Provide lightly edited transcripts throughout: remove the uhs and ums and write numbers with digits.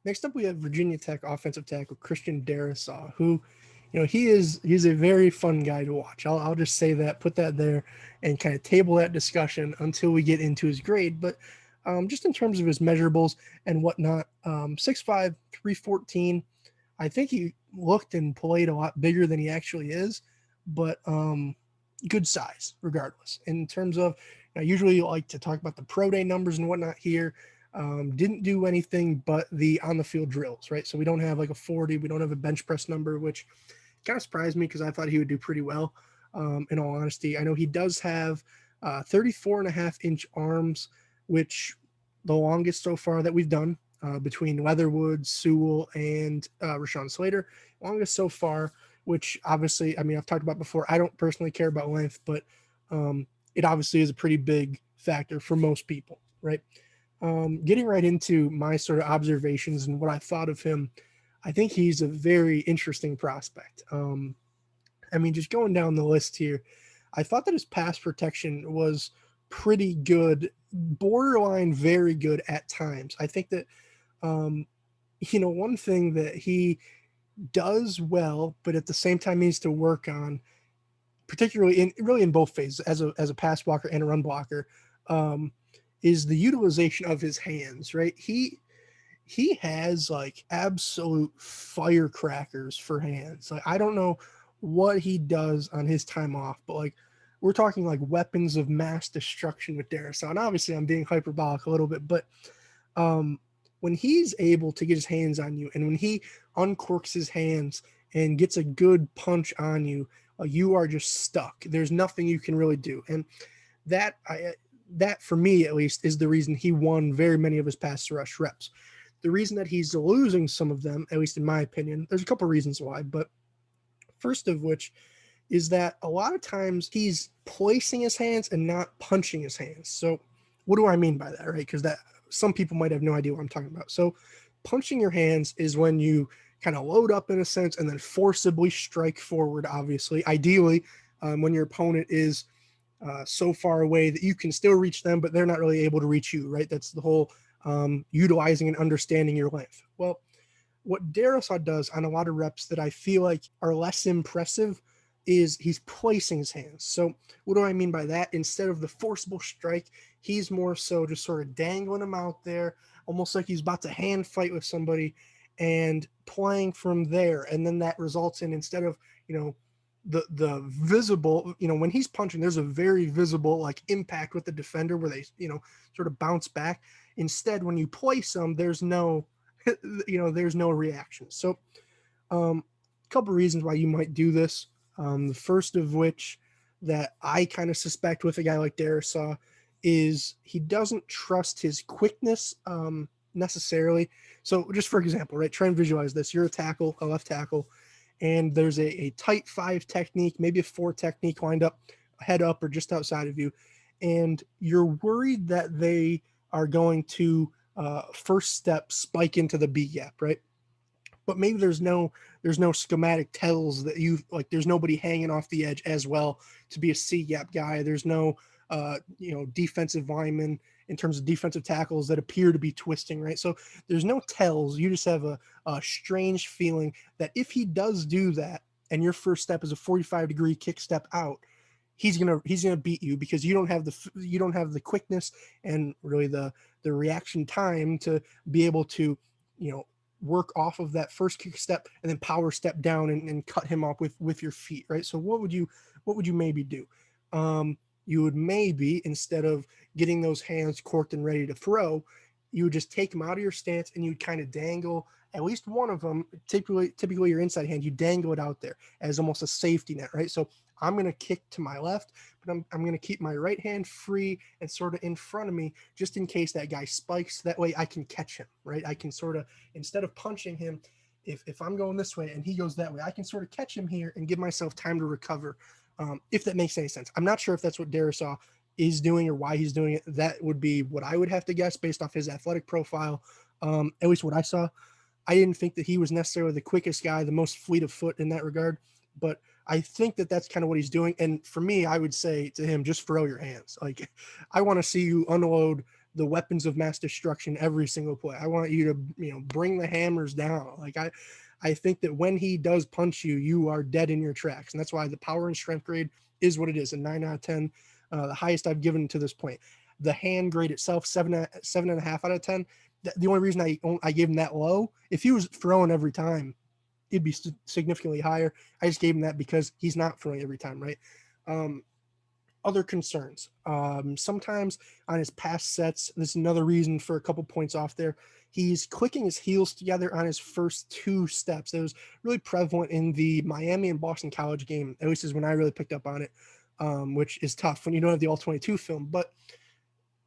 Next up, we have Virginia Tech offensive tackle Christian Darrisaw, who, he's a very fun guy to watch. I'll just say that, put that there, and kind of table that discussion until we get into his grade. But just in terms of his measurables and whatnot, 6'5", 314. I think he looked and played a lot bigger than he actually is, but good size regardless. In terms of, I usually like to talk about the pro day numbers and whatnot here. Didn't do anything but the on the field drills, right? So we don't have like a 40, we don't have a bench press number, which kind of surprised me because I thought he would do pretty well. In all honesty, I know he does have 34 and a half inch arms, which the longest so far that we've done between Leatherwood, Sewell, and Rashawn Slater. Longest so far, which obviously, I mean, I've talked about before. I don't personally care about length, but it obviously is a pretty big factor for most people, right? Getting right into my sort of observations and what I thought of him, I think he's a very interesting prospect. I mean, just going down the list here, I thought that his pass protection was pretty good, borderline very good at times. I think that, one thing that he does well, but at the same time needs to work on, particularly in both phases as a pass blocker and a run blocker, is the utilization of his hands. Right, he has like absolute firecrackers for hands. Like I don't know what he does on his time off, but like we're talking like weapons of mass destruction with Darrisaw. And obviously I'm being hyperbolic a little bit, but when he's able to get his hands on you and when he uncorks his hands and gets a good punch on you, you are just stuck. There's nothing you can really do. And that for me at least is the reason he won very many of his pass rush reps. The reason that he's losing some of them, at least in my opinion, there's a couple of reasons why, but first of which is that a lot of times he's placing his hands and not punching his hands. So what do I mean by that, right? Because that some people might have no idea what I'm talking about. So punching your hands is when you kind of load up in a sense and then forcibly strike forward, obviously. Ideally, when your opponent is so far away that you can still reach them, but they're not really able to reach you, right? That's the whole utilizing and understanding your length. Well, what Darrisaw does on a lot of reps that I feel like are less impressive is he's placing his hands. So what do I mean by that? Instead of the forcible strike, he's more so just sort of dangling them out there, almost like he's about to hand fight with somebody and playing from there. And then that results in, instead of, the visible, when he's punching, there's a very visible like impact with the defender where they, sort of bounce back. Instead, when you place them, there's no, there's no reaction. So a couple reasons why you might do this. The first of which that I kind of suspect with a guy like Darrisaw is he doesn't trust his quickness necessarily. So just for example, right, try and visualize this. You're a left tackle, and there's a tight 5 technique, maybe a 4 technique lined up, head up or just outside of you, and you're worried that they are going to first step spike into the B gap, right? But maybe there's no schematic tells that you like. There's nobody hanging off the edge as well to be a C gap guy. There's no defensive lineman in terms of defensive tackles that appear to be twisting, right? So there's no tells. You just have a strange feeling that if he does do that, and your first step is a 45-degree kick step out, he's gonna beat you because you don't have the quickness and really the reaction time to be able to work off of that first kick step and then power step down and cut him off with your feet, right? So what would you maybe do? You would maybe, instead of getting those hands corked and ready to throw, you would just take them out of your stance and you'd kind of dangle at least one of them, typically your inside hand, you dangle it out there as almost a safety net, right? So I'm going to kick to my left, but I'm going to keep my right hand free and sort of in front of me just in case that guy spikes. That way I can catch him, right? I can sort of, instead of punching him, if I'm going this way and he goes that way, I can sort of catch him here and give myself time to recover, if that makes any sense. I'm not sure if that's what Darrisaw is doing or why he's doing it. That would be what I would have to guess based off his athletic profile, at least what I saw. I didn't think that he was necessarily the quickest guy, the most fleet of foot in that regard, but I think that that's kind of what he's doing. And for me, I would say to him, just throw your hands. Like, I want to see you unload the weapons of mass destruction every single play. I want you to, bring the hammers down. Like I think that when he does punch you, you are dead in your tracks. And that's why the power and strength grade is what it is, a 9 out of 10, the highest I've given to this point. The hand grade itself, 7.5 out of 10. The only reason I gave him that low, if he was throwing every time, it'd be significantly higher. I just gave him that because he's not throwing every time, right? Other concerns. Sometimes on his past sets, this is another reason for a couple points off there. He's clicking his heels together on his first two steps. It was really prevalent in the Miami and Boston College game, at least is when I really picked up on it, which is tough when you don't have the All-22 film. But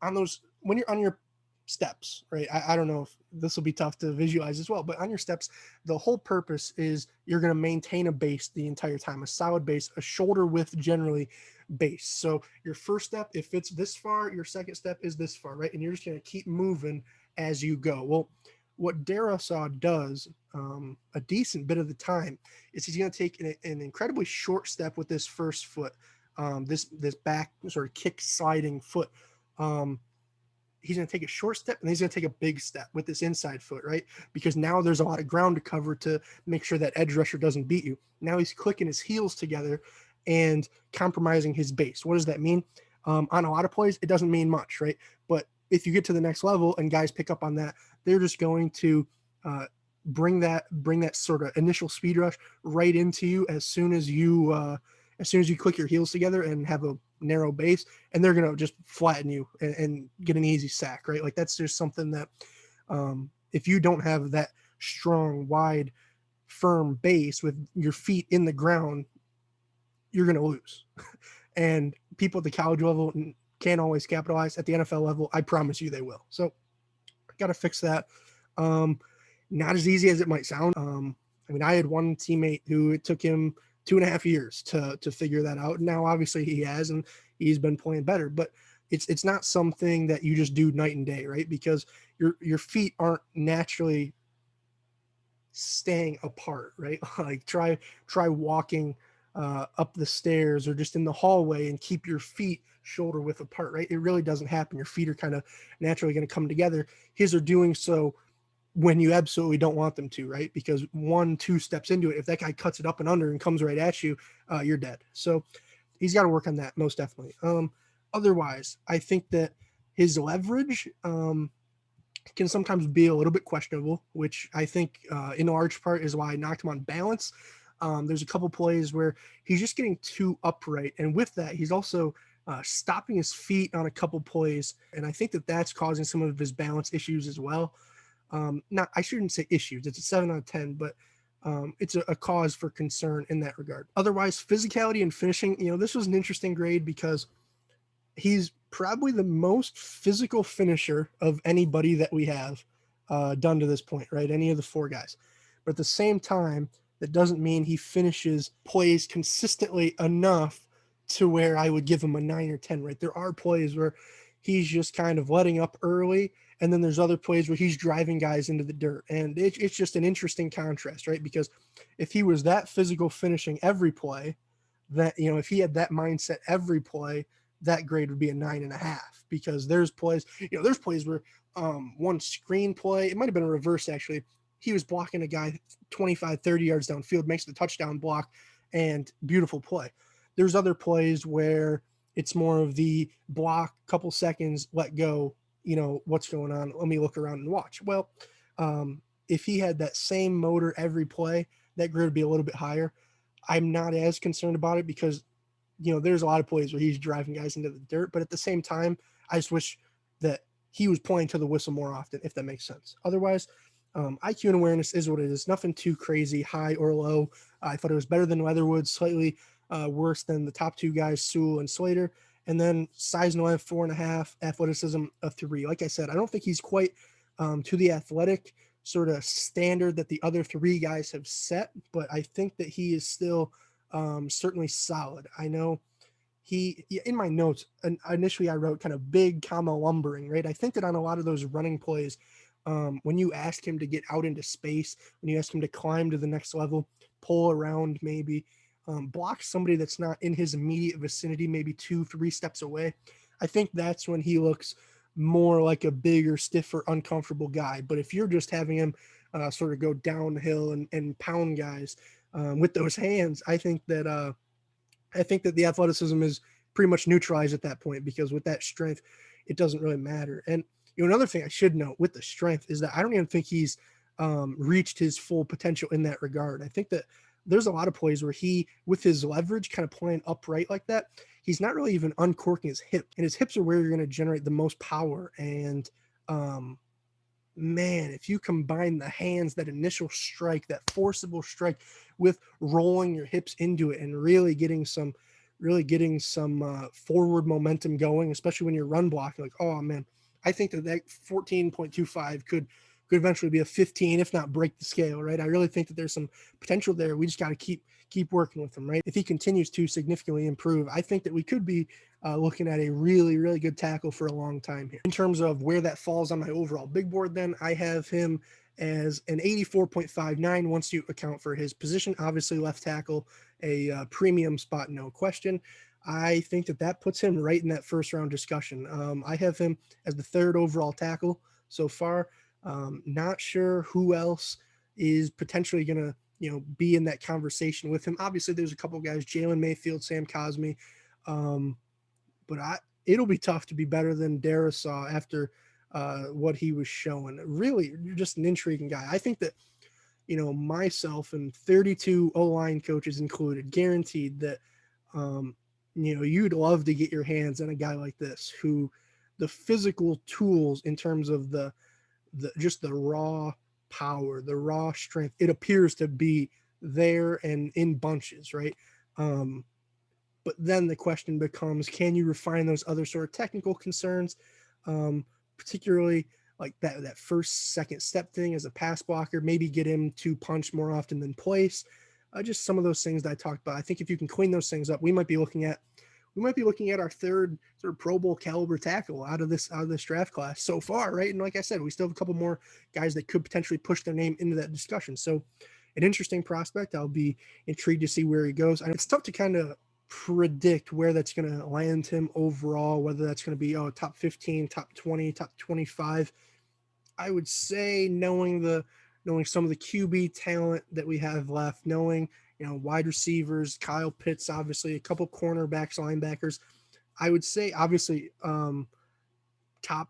on those, when you're on your steps, right? I don't know if this will be tough to visualize as well, but on your steps, the whole purpose is you're going to maintain a base the entire time, a solid base, a shoulder width generally base. So your first step, if it's this far, your second step is this far, right? And you're just going to keep moving as you go. Well, what Darrisaw does a decent bit of the time is he's going to take an incredibly short step with this first foot, this back sort of kick sliding foot. He's going to take a short step and he's going to take a big step with this inside foot, right? Because now there's a lot of ground to cover to make sure that edge rusher doesn't beat you. Now he's clicking his heels together and compromising his base. What does that mean? On a lot of plays, it doesn't mean much, right? But if you get to the next level and guys pick up on that, they're just going to bring that sort of initial speed rush right into you as soon as you click your heels together and have a narrow base, and they're going to just flatten you and get an easy sack, right? Like that's just something that if you don't have that strong, wide, firm base with your feet in the ground, you're going to lose. And people at the college level can't always capitalize. At the NFL level, I promise you they will. So got to fix that. Not as easy as it might sound. I mean, I had one teammate who it took him 2.5 years to figure that out. Now, obviously he has, and he's been playing better, but it's not something that you just do night and day, right? Because your feet aren't naturally staying apart, right? Like try walking up the stairs or just in the hallway and keep your feet shoulder width apart, right? It really doesn't happen. Your feet are kind of naturally going to come together. His are doing so when you absolutely don't want them to, right? Because 1-2 steps into it, if that guy cuts it up and under and comes right at you, you're dead. So he's got to work on that most definitely. Otherwise, I think that his leverage can sometimes be a little bit questionable, which I think in large part is why I knocked him on balance. There's a couple plays where he's just getting too upright, and with that, he's also stopping his feet on a couple plays, and I think that that's causing some of his balance issues as well. I shouldn't say issues. It's a 7 out of 10, but it's a cause for concern in that regard. Otherwise, physicality and finishing, this was an interesting grade because he's probably the most physical finisher of anybody that we have done to this point, right? Any of the four guys. But at the same time, that doesn't mean he finishes plays consistently enough to where I would give him a 9 or 10, right? There are plays where he's just kind of letting up early, and then there's other plays where he's driving guys into the dirt. And it's just an interesting contrast, right? Because if he was that physical finishing every play, that, if he had that mindset every play, that grade would be a 9.5, because there's plays where one screen play, it might've been a reverse actually. He was blocking a guy 25, 30 yards downfield, makes the touchdown block, and beautiful play. There's other plays where it's more of the block, couple seconds, let go, what's going on, let me look around and watch. Well, if he had that same motor every play, that grade would be a little bit higher. I'm not as concerned about it because, there's a lot of plays where he's driving guys into the dirt, but at the same time, I just wish that he was playing to the whistle more often, if that makes sense. Otherwise, IQ and awareness is what it is. Nothing too crazy, high or low. I thought it was better than Leatherwood, slightly worse than the top two guys, Sewell and Slater. And then size and length, 4.5, athleticism, a 3. Like I said, I don't think he's quite to the athletic sort of standard that the other three guys have set, but I think that he is still certainly solid. I know in my notes, initially I wrote kind of big, comma, lumbering, right? I think that on a lot of those running plays, when you ask him to get out into space, when you ask him to climb to the next level, pull around maybe, block somebody that's not in his immediate vicinity, maybe 2-3 steps away, I think that's when he looks more like a bigger, stiffer, uncomfortable guy. But if you're just having him sort of go downhill and pound guys with those hands, I think that the athleticism is pretty much neutralized at that point, because with that strength, it doesn't really matter. And another thing I should note with the strength is that I don't even think he's reached his full potential in that regard. I think that there's a lot of plays where he, with his leverage, kind of playing upright like that, he's not really even uncorking his hip, and his hips are where you're going to generate the most power. And um, man, if you combine the hands, that initial strike, that forcible strike, with rolling your hips into it and really getting some forward momentum going, especially when you're run blocking, like, oh man, I think that 14.25 could eventually be a 15, if not break the scale, right? I really think that there's some potential there. We just got to keep working with him, right? If he continues to significantly improve, I think that we could be looking at a really, really good tackle for a long time here. In terms of where that falls on my overall big board, then I have him as an 84.59 once you account for his position. Obviously, left tackle, a premium spot, no question. I think that puts him right in that first round discussion. I have him as the third overall tackle so far. Not sure who else is potentially going to, be in that conversation with him. Obviously, there's a couple guys, Jalen Mayfield, Sam Cosmi, but it'll be tough to be better than Darrisaw after what he was showing. Really, just an intriguing guy. I think that, myself and 32 O-line coaches included, guaranteed that, you'd love to get your hands on a guy like this, who the physical tools in terms of the just the raw power, the raw strength, it appears to be there and in bunches, right? But then the question becomes, can you refine those other sort of technical concerns, particularly like that first, second step thing as a pass blocker, maybe get him to punch more often than place. Just some of those things that I talked about. I think if you can clean those things up, we might be looking at our third sort of Pro Bowl caliber tackle out of this draft class so far, right? And like I said, we still have a couple more guys that could potentially push their name into that discussion. So an interesting prospect. I'll be intrigued to see where he goes. And it's tough to kind of predict where that's going to land him overall, whether that's going to be top 15, top 20, top 25. I would say knowing some of the QB talent that we have left, knowing wide receivers, Kyle Pitts, obviously a couple cornerbacks, linebackers, I would say obviously top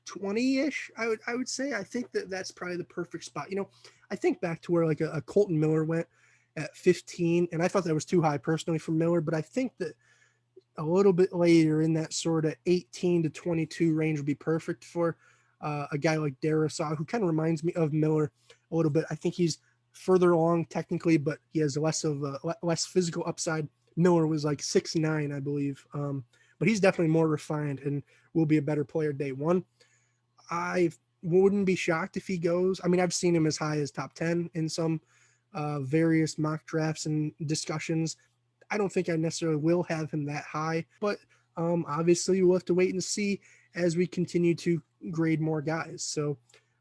20-ish. I would say. I think that's probably the perfect spot. I think back to where like a Colton Miller went at 15, and I thought that was too high personally for Miller, but I think that a little bit later in that sort of 18 to 22 range would be perfect for a guy like Darrisaw, who kind of reminds me of Miller a little bit. I think he's further along technically, but he has less physical upside. Miller was like 6'9", I believe, but he's definitely more refined and will be a better player day one. I wouldn't be shocked if he goes. I mean, I've seen him as high as top 10 in some various mock drafts and discussions. I don't think I necessarily will have him that high, but obviously we'll have to wait and see as we continue to grade more guys. So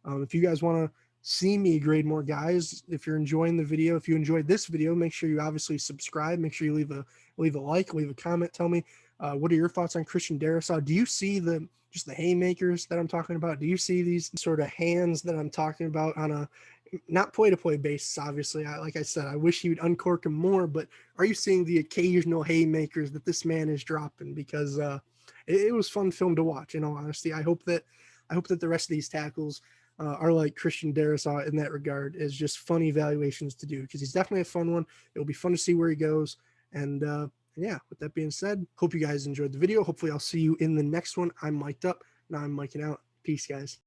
if you guys want to see me grade more guys, if you're enjoying the video, if you enjoyed this video, make sure you obviously subscribe. Make sure you leave a like, leave a comment. Tell me what are your thoughts on Christian Darrisaw? Do you see just the haymakers that I'm talking about? Do you see these sort of hands that I'm talking about on a not play-to-play basis, obviously? Like I said, I wish he would uncork him more, but are you seeing the occasional haymakers that this man is dropping? Because it was fun film to watch, in all honesty. I hope that the rest of these tackles are like Christian Darrisaw in that regard, is just fun evaluations to do, because he's definitely a fun one. It'll be fun to see where he goes. And yeah, with that being said, hope you guys enjoyed the video. Hopefully I'll see you in the next one. I'm mic'd up. Now I'm micing out. Peace, guys.